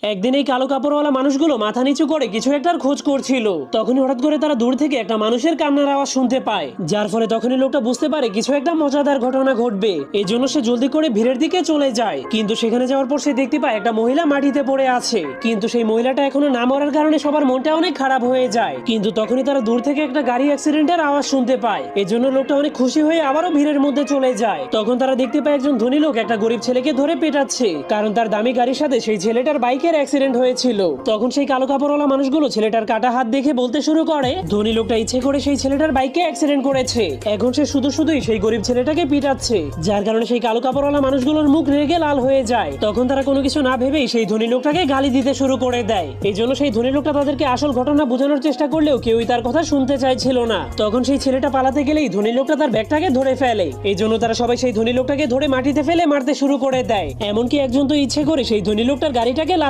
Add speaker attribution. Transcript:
Speaker 1: একদিন এই কালো কাপড়ওয়ালা মানুষগুলো মাথা নিচু করে কিছু একটার খোঁজ করছিল। তখনই হঠাৎ করে তারা দূর থেকে একটা মানুষের কান্নার আওয়াজ শুনতে পায়, যার ফলে তখনই লোকটা বুঝতে পারে কিছু একটা মজাদার ঘটনা ঘটবে। এই জন্য সে জলদি করে ভিড়ের দিকে চলে যায়। কিন্তু সেখানে যাওয়ার পর সে দেখতে পায় একটা মহিলা মাটিতে পড়ে আছে। কিন্তু সেই মহিলাটা এখনো না মরার কারণে সবার মনটা অনেক খারাপ হয়ে যায়। কিন্তু তখনই তারা দূর থেকে একটা গাড়ি অ্যাক্সিডেন্টের আওয়াজ শুনতে পায়। এই জন্য লোকটা অনেক খুশি হয়ে আবারও ভিড়ের মধ্যে চলে যায়। তখন তারা দেখতে পায় একজন ধনী লোক একটা গরিব ছেলেকে ধরে পেটাচ্ছে, কারণ তার দামি গাড়ির সাথে সেই ছেলেটার বাইকের অ্যাক্সিডেন্ট হয়েছিল। তখন সেই কালো কাপড়ওয়ালা মানুষগুলো ছেলেটার কাটা হাত দেখে বলতে শুরু করে ধনী লোকটা ইচ্ছে করে সেই ছেলেটার বাইকে অ্যাক্সিডেন্ট করেছে, এখন সে শুধুই সেই গরিব ছেলেটাকে পিটাচ্ছে। যার কারণে সেই কালো কাপড়ওয়ালা মানুষগুলোর মুখ রেগে লাল হয়ে যায়। তখন তারা কোনো কিছু না ভেবেই সেই ধনী লোকটাকে গালি দিতে শুরু করে দেয়। এই জন্য সেই ধনী লোকটা তাদেরকে আসল ঘটনা বোঝানোর চেষ্টা করলেও কেউই তার কথা শুনতে চাইছিল না। তখন সেই ছেলেটা পালাতে গেলেই ধনী লোকটা তার ব্যাগটাকে ধরে ফেলে। এই জন্য তারা সবাই সেই ধনী লোকটাকে ধরে মাটিতে ফেলে মারতে শুরু করে দেয়। এমনকি একজন তো ইচ্ছে করে সেই ধনী লোকটার গাড়িটাকে